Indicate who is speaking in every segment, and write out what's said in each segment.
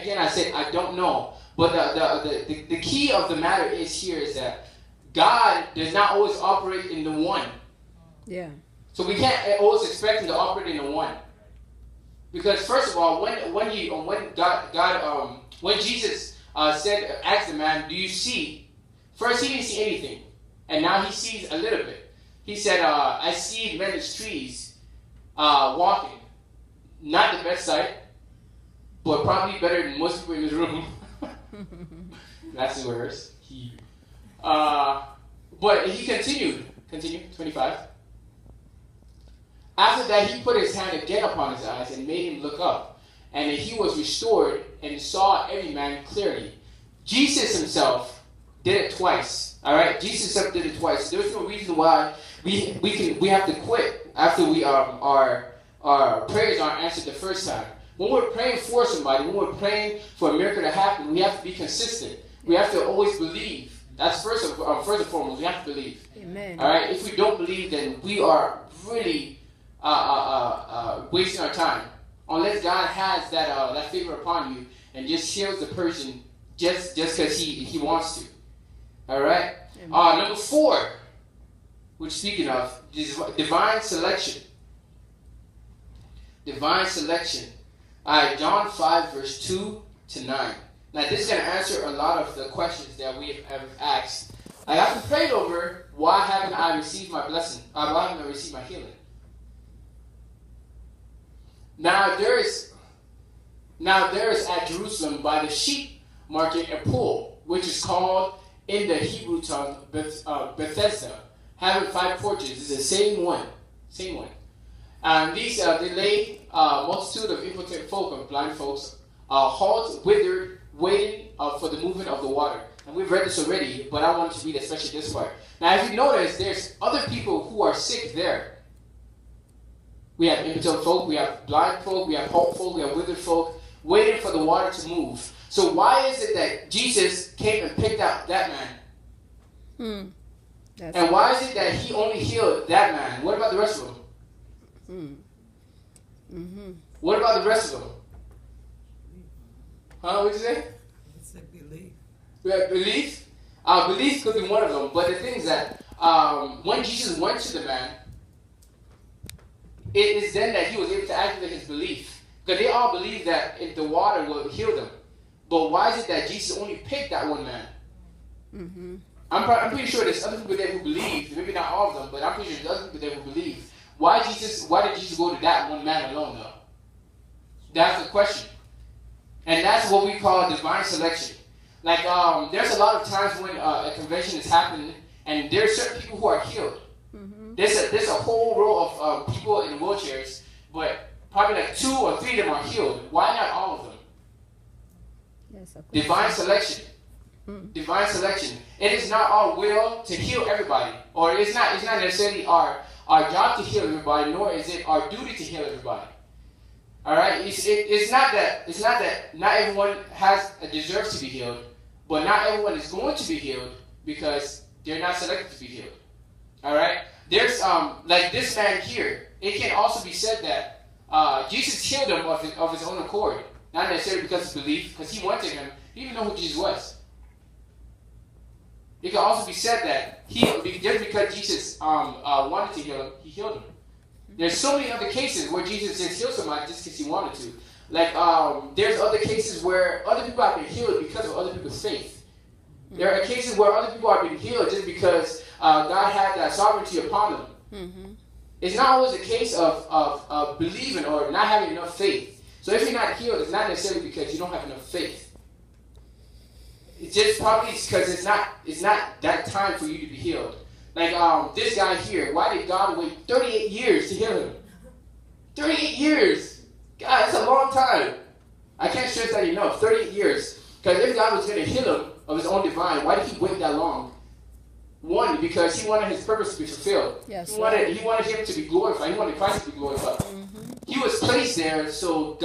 Speaker 1: again, I said I don't know. But the key of the matter is that God does not always operate in the one.
Speaker 2: Yeah.
Speaker 1: So we can't always expect him to operate in the one. Because first of all, when Jesus asked the man, "Do you see?" First, he didn't see anything, and now he sees a little bit. He said, "I see men as trees walking. Not the best sight, but probably better than most people in this room." That's the worst. But he continued. Continue, 25. After that, he put his hand again upon his eyes and made him look up. And he was restored and saw every man clearly. Jesus himself did it twice. All right? Jesus himself did it twice. There's no reason why we have to quit after our prayers aren't answered the first time. When we're praying for somebody, when we're praying for a miracle to happen, we have to be consistent. We have to always believe. That's first and foremost. We have to believe.
Speaker 2: Amen.
Speaker 1: All right? If we don't believe, then we are really wasting our time. Unless God has that favor upon you and just heals the person just because he wants to. All right? Number 4, which speaking of, is divine selection. Divine selection. All right, John 5, verse 2 to 9. Now, this is going to answer a lot of the questions that we have asked. I have to pray over, why haven't I received my blessing? Why haven't I received my healing? Now there is at Jerusalem by the sheep market a pool, which is called in the Hebrew tongue Bethesda, having 5 porches. It's the same one. And these they lay multitude of impotent folk, of blind folks, halt, withered, waiting for the movement of the water. And we've read this already, but I wanted to read especially this part. Now, if you notice, there's other people who are sick there. We have impotent folk, we have blind folk, we have halt folk, we have withered folk, waiting for the water to move. So why is it that Jesus came and picked out that man? And why is it that he only healed that man? What about the rest of them? What about the rest of them? What'd you say?
Speaker 3: It's like belief.
Speaker 1: We have belief. Belief could be one of them. But the thing is that when Jesus went to the man, it is then that he was able to activate his belief. Because they all believe that if the water will heal them. But why is it that Jesus only picked that one man? I'm pretty sure there's other people there who believe. Maybe not all of them, but I'm pretty sure there's other people there who believe. Why did Jesus go to that one man alone, though? That's the question. And that's what we call divine selection. Like, there's a lot of times when a convention is happening, and there's certain people who are healed. There's a whole row of people in wheelchairs, but probably like 2 or 3 of them are healed. Why not all of them? Divine selection. Divine selection. It is not our will to heal everybody, or it's not necessarily our job to heal everybody, nor is it our duty to heal everybody. All right, it's not that not everyone deserves to be healed, but not everyone is going to be healed because they're not selected to be healed. All right, there's like this man here. It can also be said that Jesus healed him of his own accord, not necessarily because of belief, because he went to him. He didn't even know who Jesus was. It can also be said that just because Jesus wanted to heal him, he healed him. There's so many other cases where Jesus just healed somebody just because he wanted to. Like, there's other cases where other people have been healed because of other people's faith. There are cases where other people are being healed just because God had that sovereignty upon them. It's not always a case of believing or not having enough faith. So if you're not healed, it's not necessarily because you don't have enough faith. It's just probably because it's not that time for you to be healed. Like this guy here, why did God wait 38 years to heal him? 38 years! God, that's a long time. I can't stress that enough. 38 years. Because if God was going to heal him of his own divine, why did he wait that long? One, because he wanted his purpose to be fulfilled.
Speaker 2: Yes,
Speaker 1: he wanted him to be glorified. He wanted Christ to be glorified. He was placed there so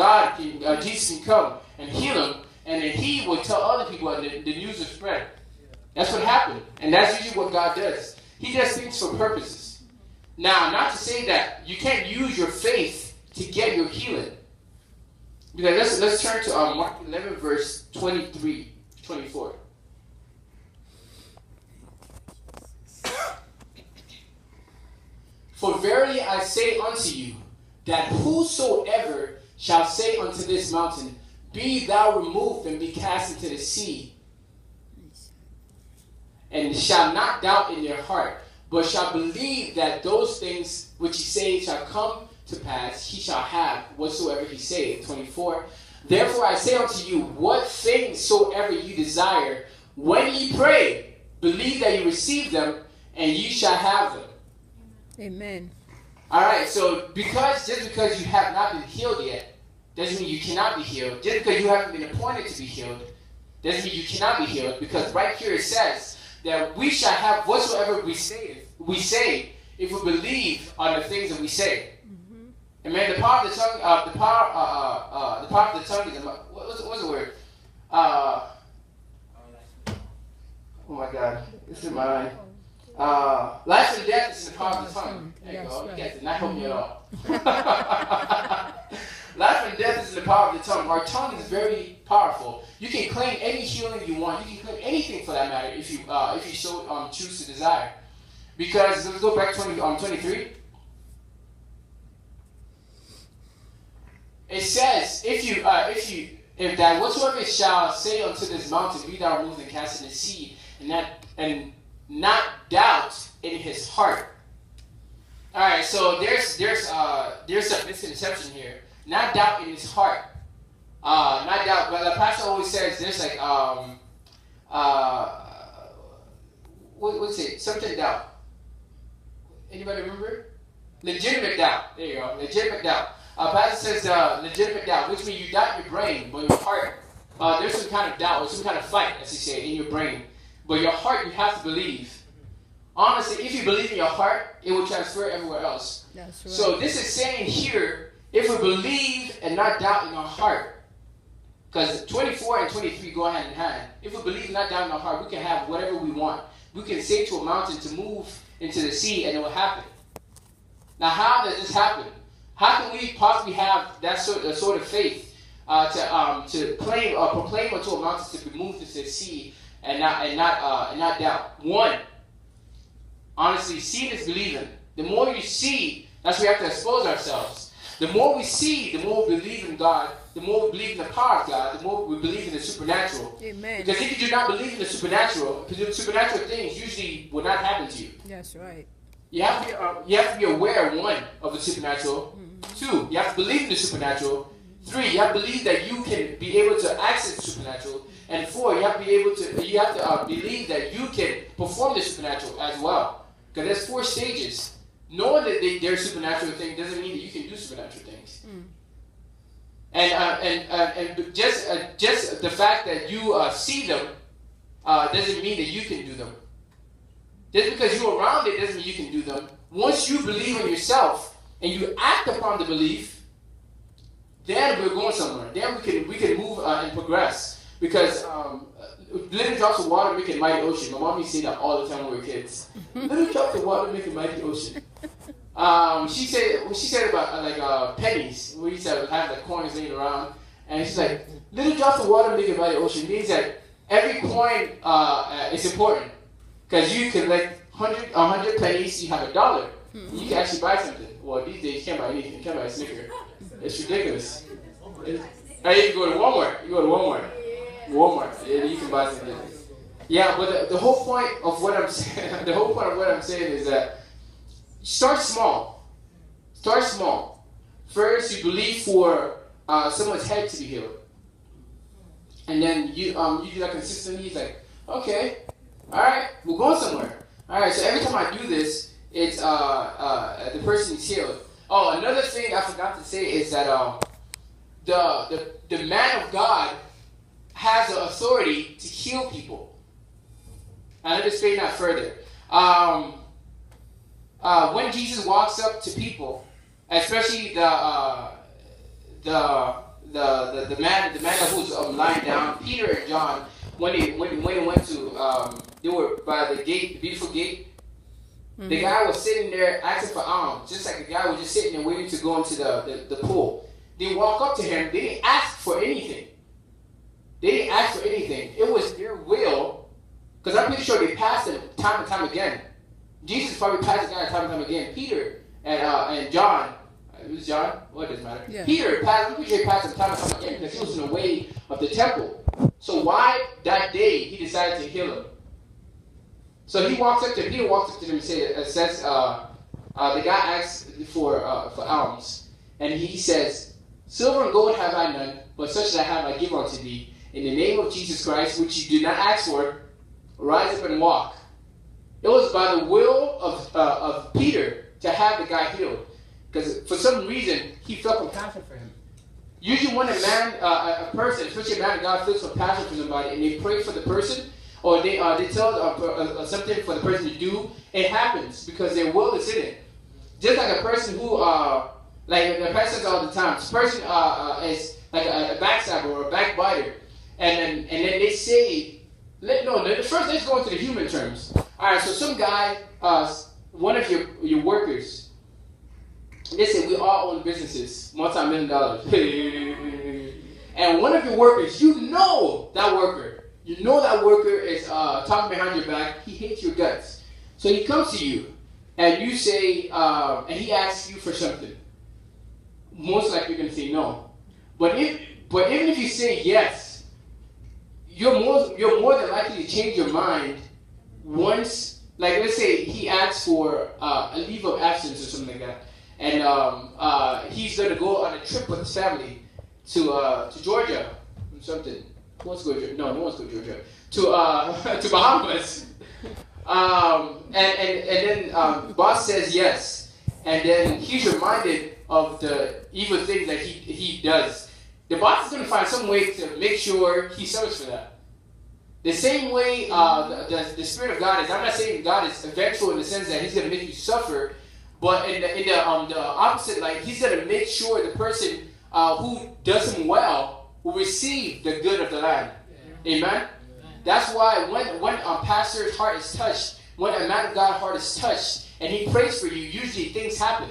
Speaker 1: Jesus can come and heal him, and then he would tell other people and the news would spread. That's what happened. And that's usually what God does. He does things for purposes. Now, not to say that you can't use your faith to get your healing. Because let's turn to Mark 11, verse 23, 24. For verily I say unto you, that whosoever shall say unto this mountain, be thou removed and be cast into the sea, and shall not doubt in their heart, but shall believe that those things which he saith shall come to pass, he shall have whatsoever he saith. 24. Therefore I say unto you, what things soever you desire, when ye pray, believe that you receive them, and ye shall have them.
Speaker 2: Amen.
Speaker 1: All right, so just because you have not been healed yet, doesn't mean you cannot be healed. Just because you haven't been appointed to be healed, doesn't mean you cannot be healed. Because right here it says that we shall have whatsoever we say if we believe on the things that we say. Mm-hmm. Amen. The power of the tongue. The power of the tongue is what's the word? Oh my God, this is mine. Life and death is in the power of the tongue. There you go. You guys did not help me at all. Life and death is in the power of the tongue. Our tongue is very powerful. You can claim any healing you want. You can claim anything for that matter if you so choose to desire. Because let's go back to 23. It says, if that whatsoever shall say unto this mountain, be thou removed and cast in the sea, and not doubt in his heart. All right, so there's a misconception here. Not doubt in his heart. Not doubt. But the pastor always says there's like what's it? Something doubt. Anybody remember? Legitimate doubt. There you go. Legitimate doubt. Pastor says legitimate doubt, which means you doubt your brain, but your heart. There's some kind of doubt or some kind of fight, as you say, in your brain. But your heart, you have to believe. Honestly, if you believe in your heart, it will transfer everywhere else.
Speaker 2: That's right.
Speaker 1: So this is saying here, if we believe and not doubt in our heart, because 24 and 23 go hand in hand. If we believe and not doubt in our heart, we can have whatever we want. We can say to a mountain to move into the sea, and it will happen. Now, how does this happen? How can we possibly have that sort of faith to claim or proclaim unto a mountain to be moved into the sea and not doubt? One, honestly, seeing is believing. The more you see, that's where we have to expose ourselves. The more we see, the more we believe in God, the more we believe in the power of God, the more we believe in the supernatural.
Speaker 2: Amen.
Speaker 1: Because if you do not believe in the supernatural things usually will not happen to you.
Speaker 2: That's right.
Speaker 1: You have to be aware, one, of the supernatural. Mm-hmm. Two, you have to believe in the supernatural. Mm-hmm. Three, you have to believe that you can be able to access the supernatural. And four, you have to believe that you can perform the supernatural as well. Because there's 4 stages. Knowing that they're supernatural things doesn't mean that you can do supernatural things. Mm. And just the fact that you see them doesn't mean that you can do them. Just because you're around it doesn't mean you can do them. Once you believe in yourself and you act upon the belief, then we're going somewhere. Then we can move and progress. Because little drops of water make a mighty ocean. My mom used to say that all the time when we were kids. Little drops of water make a mighty ocean. She said about pennies. We used to have the coins laying around, and she's like, little drops of water make a mighty ocean. Means that every coin is important because you can 100 pennies, you have $1. You can actually buy something. Well, these days you can't buy anything. You can't buy a Snicker. It's ridiculous. You can go to Walmart. Walmart, you can buy something. Yeah, but the whole point of what I'm saying, is that start small. Start small. First, you believe for someone's head to be healed, and then you do that consistently. It's like, okay, all right, we're going somewhere. All right, so every time I do this, it's the person is healed. Oh, another thing I forgot to say is that the man of God has the authority to heal people. And let me explain that further. When Jesus walks up to people, especially the man who's lying down, Peter and John, when they went to, they were by the gate, the beautiful gate. Mm-hmm. The guy was sitting there asking for alms, just like the guy was just sitting there waiting to go into the pool. They walk up to him. They didn't ask for anything. They didn't ask for anything. It was their will, because I'm pretty sure they passed him time and time again. Jesus probably passed the guy time and time again. Peter and John, it was John? Well, it doesn't matter. Yeah. Peter passed him time and time again because he was in the way of the temple. So why that day he decided to heal him? So Peter walks up to him and says, the guy asks for alms, and he says, silver and gold have I none, but such as I have I give unto thee. In the name of Jesus Christ, which you did not ask for, rise up and walk. It was by the will of Peter to have the guy healed, because for some reason he felt compassion for him. Usually when a person, especially a man of God, feels compassion for somebody and they pray for the person, or they tell something for the person to do, it happens because their will is in it. Just like a person who, like the pastor says all the time, this person is like a backstabber or a backbiter, and then they say, first let's go into the human terms. All right, so some guy, one of your workers, they say we all own businesses, multi-million dollars, and one of your workers, you know that worker is talking behind your back. He hates your guts. So he comes to you, and you say, and he asks you for something. Most likely you're going to say no. But even if you say yes, you're more than likely to change your mind once. Like let's say he asks for a leave of absence or something like that, and he's going to go on a trip with his family to Georgia or something. Who wants to go to Georgia? No one wants to go to Georgia. To Bahamas. And then boss says yes. And then he's reminded of the evil things that he does. The boss is going to find some way to make sure he suffers for that. The same way the Spirit of God is. I'm not saying God is eventual in the sense that he's going to make you suffer, but in the opposite light, he's going to make sure the person who does him well will receive the good of the land. Yeah. Amen? That's why when a pastor's heart is touched, when a man of God's heart is touched, and he prays for you, usually things happen.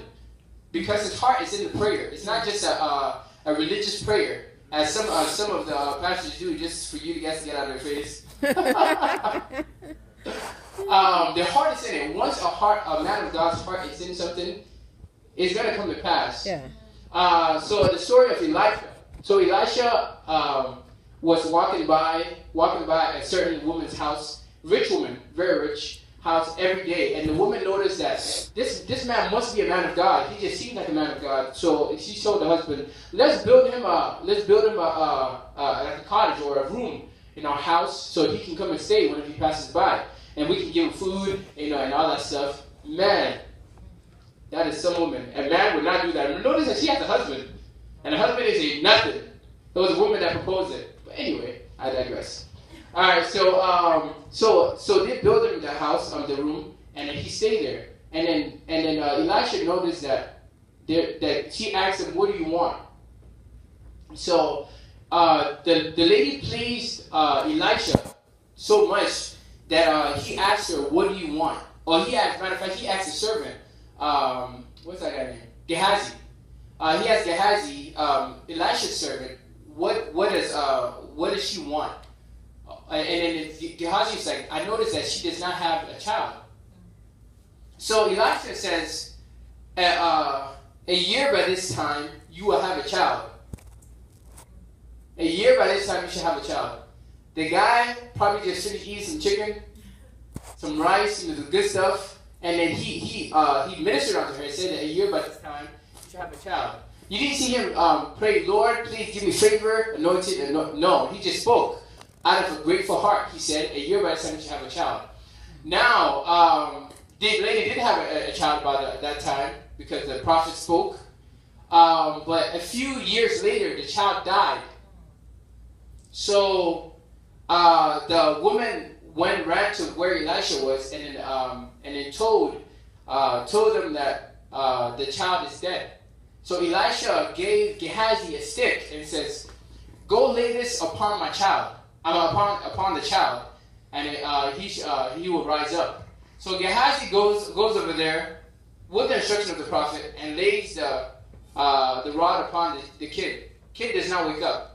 Speaker 1: Because his heart is in the prayer. It's not just a religious prayer, as some of the pastors do, just for you guys to get out of their face. Their heart is in it. Once a man of God's heart is in something, it's going to come to pass. Yeah. So the story of Elijah. So Elisha was walking by a certain woman's house, rich woman, very rich house every day, and the woman noticed that this man must be a man of God. He just seemed like a man of God. So she told the husband, let's build him like a cottage or a room in our house so he can come and stay whenever he passes by, and we can give him food, and all that stuff. Man, that is some woman. A man would not do that. Notice that she has a husband. And the husband is a nothing. It was a woman that proposed it. But anyway, I digress. All right, so they built him the house, the room, and then he stayed there. And then Elisha noticed that she asked him, "What do you want?" So the lady pleased Elisha so much that he asked her, "What do you want?" Or matter of fact, he asked the servant, what's that guy name? Gehazi. He asked Gehazi, Elisha's servant, what does she want? And then Gehazi's like, I noticed that she does not have a child. So Elisha says, a year by this time, you will have a child. A year by this time, you should have a child. The guy probably just finished eating some chicken, some rice, the good stuff, and then he ministered unto her and said that a year by this time, you should have a child. You didn't see him pray, Lord, please give me favor, anointed. No, he just spoke. Out of a grateful heart, he said, a year by the time you should have a child. Now, the lady didn't have a child by that time because the prophet spoke. But a few years later, the child died. So the woman ran to where Elisha was and then told them that the child is dead. So Elisha gave Gehazi a stick and says, "Go lay this upon my child, upon the child, and he will rise up." So Gehazi goes over there with the instruction of the prophet and lays the rod upon the kid. Kid does not wake up.